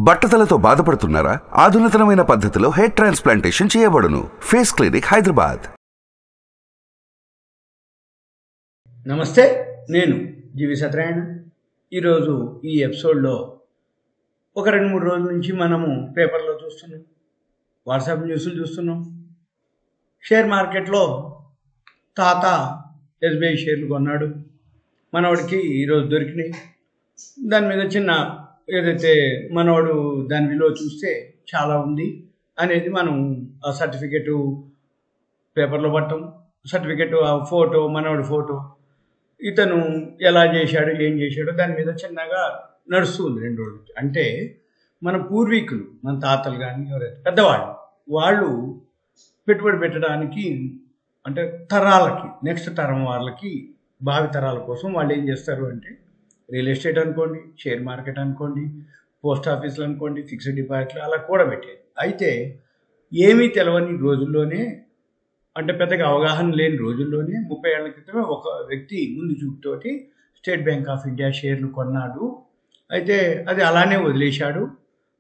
బట్టతలతో బాధపడుతున్నారా? ఆధునితనమైన పద్ధతిలో hair transplantation చేయబడును. Face clinic, Hyderabad. నమస్తే, నేను జీవి సత్యనారాయణ. ఈరోజు ఈ ఎపిసోడ్లో ఒక 2-3 రోజుల నుంచి మనము పేపర్లో చూస్తున్నాం, వాట్సాప్ న్యూస్లు చూస్తున్నాం. షేర్ మార్కెట్లో తాత ఎస్బీఐ షేర్లు కొన్నాడు, మనవాడికి ఈరోజు దొరికినాయి. దాని మీద చిన్న ఏదైతే మనవాడు దాని విలువ చూస్తే చాలా ఉంది అనేది మనం ఆ సర్టిఫికెటు పేపర్లో పట్టం. సర్టిఫికెట్ ఆ ఫోటో, మనవాడి ఫోటో, ఇతను ఎలా చేశాడు, ఏం చేశాడో దాని మీద చిన్నగా నడుస్తుంది 2 రోజులు. అంటే మన పూర్వీకులు, మన తాతలు కానీ ఎవరైతే పెద్దవాళ్ళు, వాళ్ళు పెట్టుబడి పెట్టడానికి, అంటే తరాలకి, నెక్స్ట్ తరం వాళ్ళకి, భావి తరాల కోసం వాళ్ళు ఏం చేస్తారు అంటే రియల్ ఎస్టేట్ అనుకోండి, షేర్ మార్కెట్ అనుకోండి, పోస్ట్ ఆఫీసులు అనుకోండి, ఫిక్స్డ్ డిపాజిట్లు అలా కూడా పెట్టేది. అయితే ఏమీ తెలవని రోజుల్లోనే, అంటే పెద్దగా అవగాహన లేని రోజుల్లోనే 30 ఏళ్ల క్రితమే ఒక వ్యక్తి ముందు చూపుతోటి స్టేట్ బ్యాంక్ ఆఫ్ ఇండియా షేర్లు కొన్నాడు. అయితే అది అలానే వదిలేశాడు.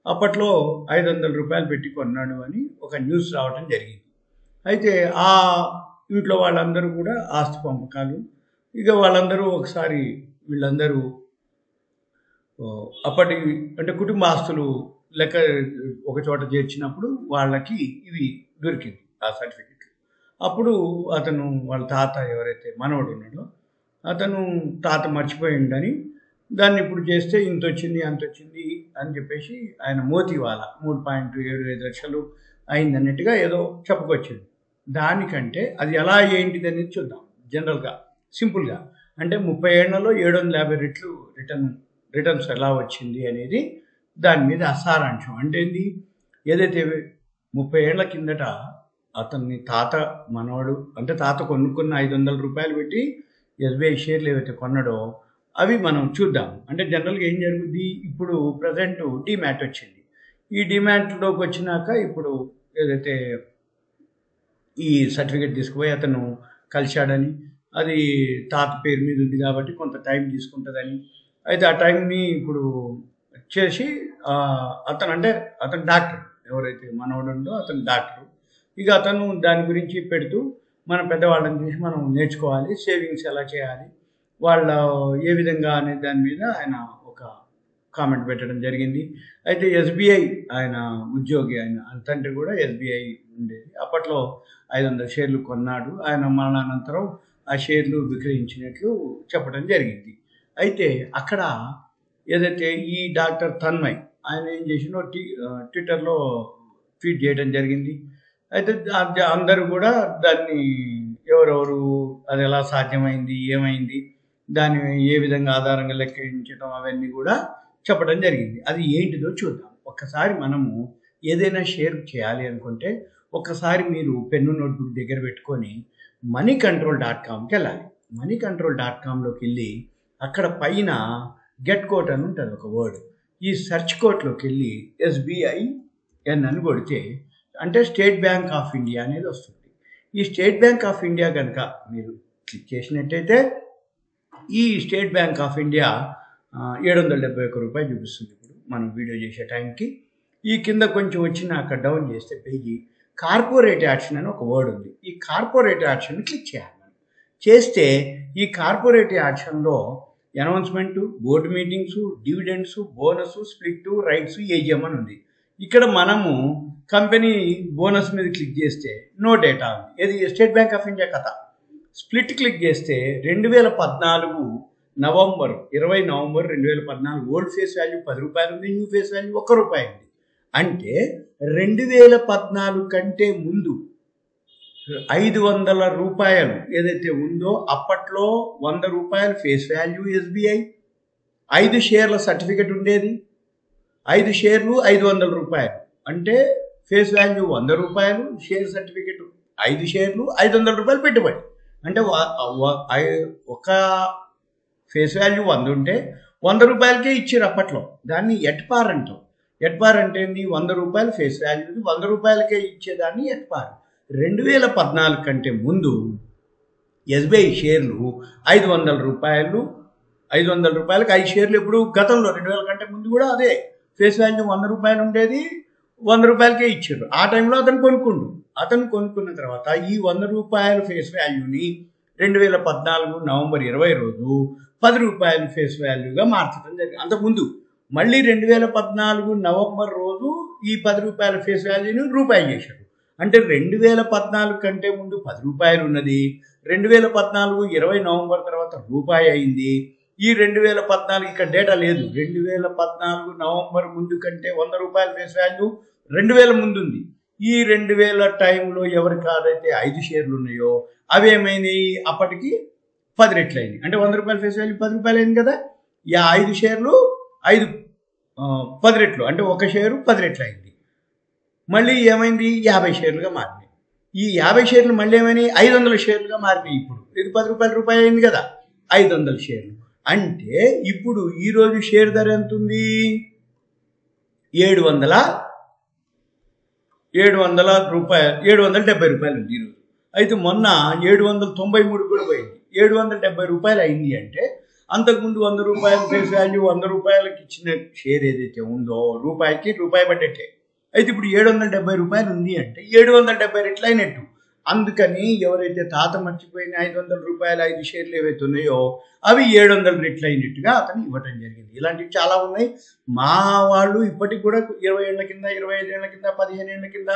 అప్పట్లో 500 రూపాయలు పెట్టి కొన్నాడు అని ఒక న్యూస్ రావడం జరిగింది. అయితే ఆ ఇంట్లో వాళ్ళందరూ కూడా ఆస్తి పంపకాలు, ఇక వాళ్ళందరూ ఒకసారి వీళ్ళందరూ అప్పటి అంటే కుటుంబ ఆస్తులు లెక్క ఒక చోట చేర్చినప్పుడు వాళ్ళకి ఇవి దొరికింది, ఆ సర్టిఫికెట్. అప్పుడు అతను, వాళ్ళ తాత ఎవరైతే మనవడు ఉన్నాడో అతను, తాత మర్చిపోయిండని దాన్ని ఇప్పుడు చేస్తే ఇంత వచ్చింది అంత వచ్చింది అని చెప్పేసి ఆయన మోతివాల 3.75 లక్షలు అయింది అన్నట్టుగా ఏదో చెప్పుకొచ్చింది. దానికంటే అది ఎలా ఏంటిది అనేది చూద్దాం. జనరల్గా సింపుల్గా అంటే 30 ఏళ్లలో 750 రెట్లు రిటర్న్స్ ఎలా వచ్చింది అనేది దాని మీద అసారాంశం. అంటే ఏంది, ఏదైతే 30 ఏళ్ల కిందట అతన్ని తాత మనవాడు, అంటే తాత కొనుక్కున్న 500 రూపాయలు పెట్టి ఎస్బీఐ షేర్లు ఏవైతే కొన్నాడో అవి మనం చూద్దాం. అంటే జనరల్గా ఏం జరుగుద్ది, ఇప్పుడు ప్రజెంట్ డిమ్యాట్ వచ్చింది. ఈ డిమ్యాట్లోకి వచ్చినాక ఇప్పుడు ఏదైతే ఈ సర్టిఫికేట్ తీసుకుపోయి అతను కలిశాడని, అది తాత పేరు మీద ఉంది కాబట్టి కొంత టైం తీసుకుంటుందని, అయితే ఆ టైంని ఇప్పుడు చేసి అతను డాక్టర్, ఎవరైతే మనవాడు ఉందో అతను డాక్టర్. ఇక అతను దాని గురించి పెడుతూ మన పెద్దవాళ్ళని చూసి మనం నేర్చుకోవాలి, సేవింగ్స్ ఎలా చేయాలి, వాళ్ళ ఏ విధంగా అనే దాని మీద ఆయన ఒక కామెంట్ పెట్టడం జరిగింది. అయితే ఎస్బీఐ ఆయన ఉద్యోగి, ఆయన తండ్రి కూడా ఎస్బీఐ ఉండేది. అప్పట్లో 500 షేర్లు కొన్నాడు. ఆయన మరణానంతరం ఆ షేర్లు విక్రయించినట్లు చెప్పడం జరిగింది. అయితే అక్కడ ఏదైతే ఈ డాక్టర్ తన్మయ్ ఆయన ఏం చేసినో ట్విట్టర్లో ట్వీట్ చేయడం జరిగింది. అయితే అందరూ కూడా దాన్ని ఎవరెవరు, అది ఎలా సాధ్యమైంది, ఏమైంది, దాన్ని ఏ విధంగా ఆధారంగా లెక్కించడం అవన్నీ కూడా చెప్పడం జరిగింది. అది ఏంటిదో చూద్దాం. ఒక్కసారి మనము ఏదైనా షేర్ చేయాలి అనుకుంటే ఒక్కసారి మీరు పెన్ను నోట్బుక్ దగ్గర పెట్టుకొని moneycontrol.comకి వెళ్ళాలి. moneycontrol.comలోకి వెళ్ళి అక్కడ పైన గెట్ కోట్ అని ఉంటుంది ఒక వర్డ్. ఈ సెర్చ్ కోట్లోకి వెళ్ళి SBIN అని కొడితే అంటే స్టేట్ బ్యాంక్ ఆఫ్ ఇండియా అనేది వస్తుంది. ఈ స్టేట్ బ్యాంక్ ఆఫ్ ఇండియా కనుక మీరు క్లిక్ చేసినట్టయితే ఈ స్టేట్ బ్యాంక్ ఆఫ్ ఇండియా 771 రూపాయలు చూపిస్తుంది ఇప్పుడు మనం వీడియో చేసే టైంకి. ఈ కింద కొంచెం వచ్చినాక డౌన్ చేస్తే పేజీ కార్పొరేట్ యాక్షన్ అని ఒక వర్డ్ ఉంది. ఈ కార్పొరేట్ యాక్షన్ క్లిక్ చేయాలి. చేస్తే ఈ కార్పొరేట్ యాక్షన్లో announcement, board meetings, dividends, bonus, split, rights, AGM అని ఉంది. ఇక్కడ మనము కంపెనీ బోనస్ మీద క్లిక్ చేస్తే నో డేటా ఉంది. ఇది స్టేట్ బ్యాంక్ ఆఫ్ ఇండియా కథ. స్ప్లిట్ క్లిక్ చేస్తే 2014 నవంబర్ 2014 ఓల్డ్ ఫేస్ వాల్యూ 10 రూపాయలు ఉంది, న్యూ ఫేస్ వాల్యూ 1 రూపాయి ఉంది. అంటే 2014 కంటే ముందు 500 రూపాయలు ఏదైతే ఉందో అప్పట్లో 100 రూపాయలు ఫేస్ వాల్యూ ఎస్బీఐ, 5 షేర్ల సర్టిఫికెట్ ఉండేది. 5 షేర్లు 500 రూపాయలు, అంటే ఫేస్ వాల్యూ 100 రూపాయలు, షేర్ సర్టిఫికెట్ 5 షేర్లు 500 రూపాయలు పెట్టుబడి. అంటే ఒక ఫేస్ వాల్యూ 100 ఉంటే 100 రూపాయలకే ఇచ్చారు అప్పట్లో. దాన్ని ఎట్పార్ అంటాం. ఎట్పార్ అంటే ఏంటి, 100 రూపాయలు ఫేస్ వాల్యూ 100 రూపాయలకే ఇచ్చేదాన్ని ఎట్పార్. 2014 కంటే ముందు ఎస్బీఐ షేర్లు 500 రూపాయలు, 500 రూపాయలకి 5 షేర్లు. ఎప్పుడు గతంలో 2000 కంటే ముందు కూడా అదే ఫేస్ వాల్యూ 100 రూపాయలు ఉండేది, 100 రూపాయలకే ఇచ్చారు. ఆ టైంలో అతను కొనుక్కున్న తర్వాత ఈ 100 రూపాయల ఫేస్ వాల్యూని 2014 నవంబర్ 20 రోజు 10 రూపాయల ఫేస్ వాల్యూగా మార్చడం జరిగింది. అంతకుముందు మళ్ళీ 2014 నవంబర్ రోజు ఈ 10 రూపాయల ఫేస్ వాల్యూని రూపాయి చేశారు. అంటే 2014 కంటే ముందు 10 రూపాయలు ఉన్నది, 2014 20 నవంబర్ తర్వాత రూపాయి అయింది. ఈ 2014 ఇక్కడ డేటా లేదు, 2014 నవంబర్ ముందు కంటే 100 రూపాయల ఫేస్ వాల్యూ 2000 ముందు ఉంది. ఈ 2000 టైంలో ఎవరి కాదైతే 5 షేర్లు ఉన్నాయో అవి ఏమైనాయి, అప్పటికి 10 రెట్లు అయింది. అంటే 100 రూపాయల ఫేస్ వాల్యూ 10 రూపాయలు అయింది కదా. ఈ 5 షేర్లు 10 రెట్లు, అంటే ఒక షేరు 10 రెట్లు అయింది. మళ్ళీ ఏమైంది, 50 షేర్లుగా మారినాయి. ఈ 50 షేర్లు మళ్ళీ ఏమైనాయి, 500 షేర్లుగా మారినాయి. ఇప్పుడు ఇది 10 రూపాయలు అయింది కదా, 500 షేర్లు. అంటే ఇప్పుడు ఈరోజు షేర్ ధర ఎంత ఉంది, 770 రూపాయలు ఉంది ఈరోజు. అయితే మొన్న 793 కూడా పోయింది, 770 రూపాయలు అయింది. అంటే అంతకుముందు 100 రూపాయల ఫేస్ వాల్యూ 100 రూపాయలకి ఇచ్చిన షేర్ ఏదైతే ఉందో రూపాయికి రూపాయి పడ్డట్టే. అయితే ఇప్పుడు 770 రూపాయలు ఉంది అంటే 770 రెట్లు అయినట్టు. అందుకని ఎవరైతే తాత మర్చిపోయిన 500 రూపాయల 5 షేర్లు ఏవైతే ఉన్నాయో అవి 700 రెట్లు అయినట్టుగా అతను ఇవ్వటం జరిగింది. ఇలాంటివి చాలా ఉన్నాయి. మా వాళ్ళు ఇప్పటికి కూడా 20 ఏళ్ల కింద, 25 ఏళ్ల కింద, 15 ఏళ్ల కింద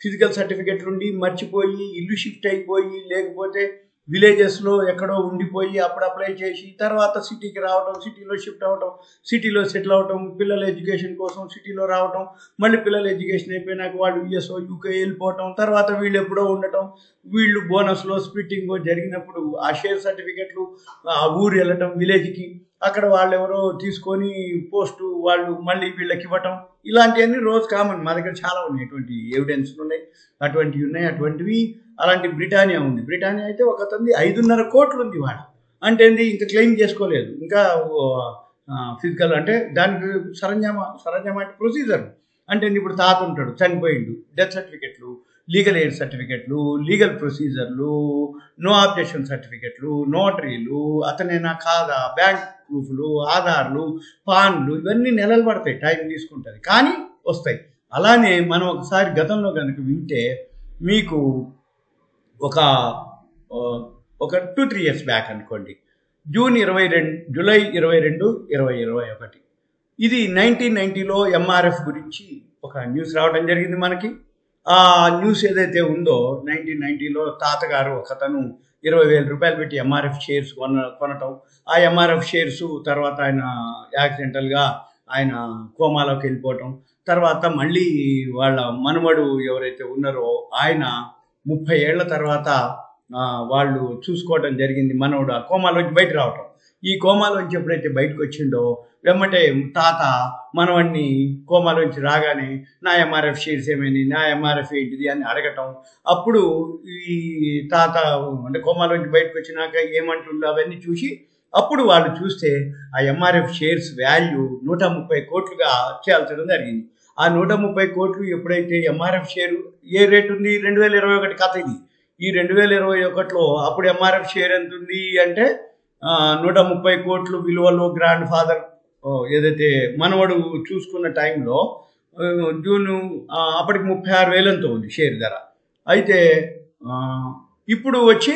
ఫిజికల్ సర్టిఫికెట్లు ఉండి మర్చిపోయి ఇల్లు షిఫ్ట్ అయిపోయి, లేకపోతే విలేజెస్లో ఎక్కడో ఉండిపోయి అప్పుడు అప్లై చేసి తర్వాత సిటీకి రావడం, సిటీలో షిఫ్ట్ అవ్వటం, సిటీలో సెటిల్ అవ్వటం, పిల్లల ఎడ్యుకేషన్ కోసం సిటీలో రావటం, మళ్ళీ పిల్లల ఎడ్యుకేషన్ అయిపోయినాక వాళ్ళు యూఎస్ఓ యూకే వెళ్ళిపోవటం, తర్వాత వీళ్ళు ఎప్పుడో ఉండటం, వీళ్ళు బోనస్లో స్ప్లిట్టింగ్ జరిగినప్పుడు ఆ షేర్ సర్టిఫికెట్లు ఆ ఊరు వెళ్ళటం విలేజ్కి, అక్కడ వాళ్ళు ఎవరో తీసుకొని పోస్టు వాళ్ళు మళ్ళీ వీళ్ళకి ఇవ్వటం, ఇలాంటివన్నీ రోజు కామన్. మా దగ్గర చాలా ఉన్నాయి, అటువంటి ఎవిడెన్స్లు ఉన్నాయి, అటువంటివి. అలాంటి బ్రిటానియా ఉంది. బ్రిటానియా అయితే ఒక అతనిది 5.5 కోట్లు ఉంది వాడు. అంటే ఇంకా క్లెయిమ్ చేసుకోలేదు, ఇంకా ఫిజికల్ అంటే దానికి సరంజామా ప్రొసీజర్. అంటే ఇప్పుడు తాత ఉంటాడు, చనిపోయిండు, డెత్ సర్టిఫికెట్లు, లీగల్ ఎయిడ్ సర్టిఫికెట్లు, లీగల్ ప్రొసీజర్లు, నో ఆబ్జెక్షన్ సర్టిఫికెట్లు, నోటరీలు, అతనేనా కాదా, బ్యాంక్ ప్రూఫ్లు, ఆధార్లు, పాన్లు, ఇవన్నీ నెలలు పడతాయి, టైం తీసుకుంటుంది, కానీ వస్తాయి. అలానే మనం ఒకసారి గతంలో కనుక వింటే మీకు ఒక 2-3 ఇయర్స్ బ్యాక్ అనుకోండి, జూలై 22, 2021 ఇది 1990లో ఎంఆర్ఎఫ్ గురించి ఒక న్యూస్ రావడం జరిగింది మనకి. ఆ న్యూస్ ఏదైతే ఉందో 1990లో తాతగారు ఒకతను 20,000 రూపాయలు పెట్టి ఎంఆర్ఎఫ్ షేర్స్ కొనటం, ఆ ఎంఆర్ఎఫ్ షేర్స్ తర్వాత ఆయన యాక్సిడెంటల్గా ఆయన కోమాలోకి వెళ్ళిపోవటం, తర్వాత మళ్ళీ వాళ్ళ మనమడు ఎవరైతే ఉన్నారో ఆయన 30 ఏళ్ల తర్వాత వాళ్ళు చూసుకోవడం జరిగింది. మనవడు ఆ కోమాలోంచి బయట రావటం, ఈ కోమాలోంచి ఎప్పుడైతే బయటకు వచ్చిండో వెంబటే తాత మనవాడిని కోమాలోంచి రాగానే నా ఎంఆర్ఎఫ్ షేర్స్ ఏమైనా, నా ఎంఆర్ఎఫ్ ఏంటిది అని అడగటం. అప్పుడు ఈ తాత అంటే కోమాలోంచి బయటకు వచ్చినాక ఏమంటుండో అవన్నీ చూసి అప్పుడు వాళ్ళు చూస్తే ఆ ఎంఆర్ఎఫ్ షేర్స్ వాల్యూ 130 కోట్లుగా చేయాల్చడం జరిగింది. ఆ 130 కోట్లు ఎప్పుడైతే ఎంఆర్ఎఫ్ షేరు ఏ రేటు ఉంది, 2021 కథ ఇది. ఈ 2021లో అప్పుడు ఎంఆర్ఎఫ్ షేర్ ఎంత ఉంది అంటే 130 కోట్లు విలువలో గ్రాండ్ ఫాదర్ ఏదైతే మనవడు చూసుకున్న టైంలో జూన్ అప్పటికి 36,000 ఎంతో ఉంది షేర్ ధర. అయితే ఇప్పుడు వచ్చి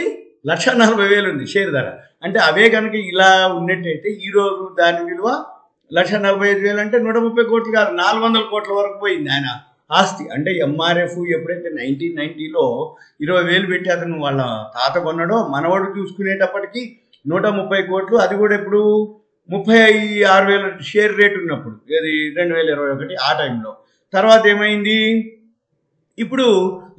1,40,000 ఉంది షేర్ ధర. అంటే అవే కనుక ఇలా ఉన్నట్టయితే ఈరోజు దాని విలువ 1,45,000 అంటే 130 కోట్లు కాదు, 400 కోట్ల వరకు పోయింది ఆయన ఆస్తి. అంటే ఎంఆర్ఎఫ్ ఎప్పుడైతే 1990లో 20,000 పెట్టి అతను వాళ్ళ తాత కొన్నాడో మనవాడు చూసుకునేటప్పటికి 130 కోట్లు, అది కూడా ఇప్పుడు 36,000 షేర్ రేట్ ఉన్నప్పుడు, ఇది 2021 ఆ టైంలో. తర్వాత ఏమైంది, ఇప్పుడు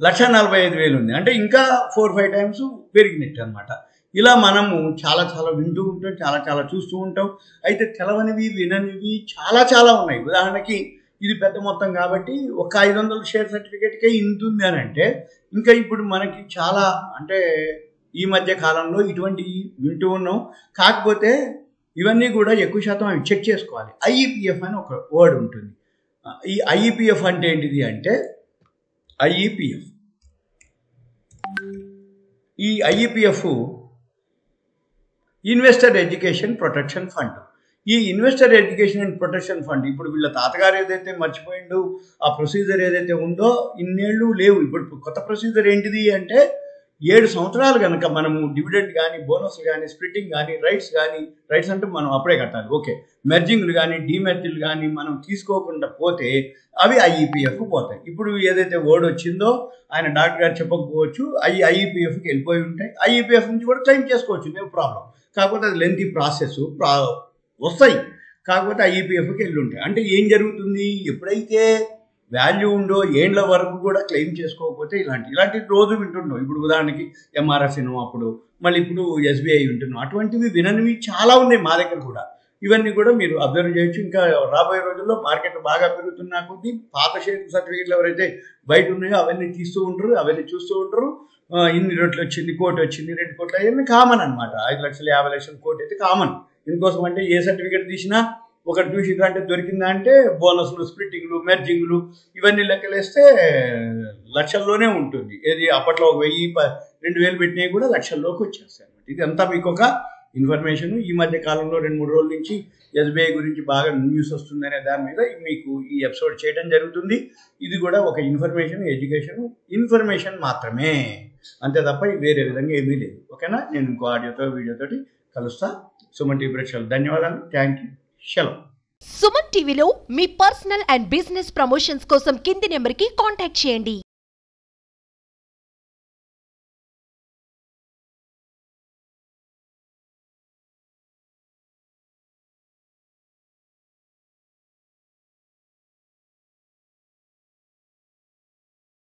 1,45,000 ఉంది. అంటే ఇంకా 4-5 టైమ్స్ పెరిగినట్టు అనమాట. ఇలా మనము చాలా వింటూ ఉంటాం, చాలా చూస్తూ ఉంటాం. అయితే తెలవనివి విననివి చాలా ఉన్నాయి. ఉదాహరణకి ఇది పెద్ద మొత్తం కాబట్టి ఒక 500 షేర్ సర్టిఫికేట్కే ఇంత ఉంది అని అంటే, ఇంకా ఇప్పుడు మనకి చాలా అంటే ఈ మధ్య కాలంలో ఇటువంటి వింటూ ఉన్నాం. కాకపోతే ఇవన్నీ కూడా ఎక్కువ శాతం అవి చెక్ చేసుకోవాలి. ఐఈపిఎఫ్ అని ఒక వర్డ్ ఉంటుంది. ఈ ఐఈపిఎఫ్ అంటే ఏంటిది అంటే, ఈ IEPF investor education protection fund. ఈ investor education and protection fund ఇప్పుడు వీళ్ళ తాతగారు ఏదైతే మర్చిపోయిండు ఆ ప్రొసీజర్ ఏదైతే ఉందో ఇన్నేళ్ళు లేవు. ఇప్పుడు కొత్త ప్రొసీజర్ ఏంటిది అంటే 7 సంవత్సరాలు కనుక మనము డివిడెండ్ కానీ బోనస్ కానీ స్ప్లిట్టింగ్ కానీ రైట్స్ అంటే మనం అప్పుడే కట్టాలి. ఓకే, మెర్జింగ్లు కానీ డీమెర్జింగ్లు కానీ మనం తీసుకోకుండా పోతే అవి ఐఈపీఎఫ్ పోతాయి. ఇప్పుడు ఏదైతే వర్డ్ వచ్చిందో ఆయన డాక్టర్ గారు చెప్పకపోవచ్చు, అవి ఐఈపీఎఫ్కి వెళ్ళిపోయి ఉంటాయి. ఐఈపీఎఫ్ నుంచి కూడా క్లెయిమ్ చేసుకోవచ్చు, నో ప్రాబ్లం. కాకపోతే అది లెంతీ ప్రాసెస్ వస్తాయి. కాకపోతే ఐఈపీఎఫ్కి వెళ్ళి ఉంటాయి. అంటే ఏం జరుగుతుంది, ఎప్పుడైతే వాల్యూ ఉండో ఏండ్ల వరకు కూడా క్లెయిమ్ చేసుకోకపోతే ఇలాంటి రోజు వింటున్నాం. ఇప్పుడు ఉదాహరణకి ఎంఆర్ఎఫ్ విన్నాం, అప్పుడు మళ్ళీ ఇప్పుడు ఎస్బీఐ వింటున్నాం. అటువంటివి విననివి చాలా ఉన్నాయి మా దగ్గర కూడా. ఇవన్నీ కూడా మీరు అబ్జర్వ్ చేయొచ్చు. ఇంకా రాబోయే రోజుల్లో మార్కెట్ బాగా పెరుగుతున్నా కొద్దీ పాత షేర్ సర్టిఫికేట్లు ఎవరైతే బయట ఉన్నాయో అవన్నీ తీస్తూ ఉంటారు, అవన్నీ చూస్తూ ఉంటారు. ఇన్ని రెట్లు వచ్చింది, కోటి వచ్చింది, 2 కోట్లు అవన్నీ కామన్ అనమాట. 5 లక్షలు 50 లక్షలు కోటి అయితే కామన్. ఇందుకోసం అంటే ఏ సర్టిఫికేట్ తీసినా ఒకటి చూసి అంటే దొరికిందా అంటే బోనస్లు స్ప్లిట్టింగ్లు మెర్జింగ్లు ఇవన్నీ లెక్కలేస్తే లక్షల్లోనే ఉంటుంది. ఏది అప్పట్లో 1000-2000 పెట్టినవి కూడా లక్షల్లోకి వచ్చేస్తాయి అనమాట. ఇది అంతా మీకు ఒక ఇన్ఫర్మేషన్. ఈ మధ్య కాలంలో 2-3 రోజుల నుంచి ఎస్బీఐ గురించి బాగా న్యూస్ వస్తుందనే దాని మీద మీకు ఈ ఎపిసోడ్ చేయడం జరుగుతుంది. ఇది కూడా ఒక ఇన్ఫర్మేషన్ మాత్రమే, అంతే తప్ప వేరే విధంగా ఏమీ లేదు. ఓకేనా? నేను ఇంకో ఆడియోతో వీడియోతోటి కలుస్తా. సుమన్ టీవీ ప్రేక్షకులు ధన్యవాదాలు. Thank you. సెలవు. సుమన్ టీవీలో మీ పర్సనల్ అండ్ బిజినెస్ ప్రమోషన్స్ కోసం కింది నెంబర్కి కాంటాక్ట్ చేయండి.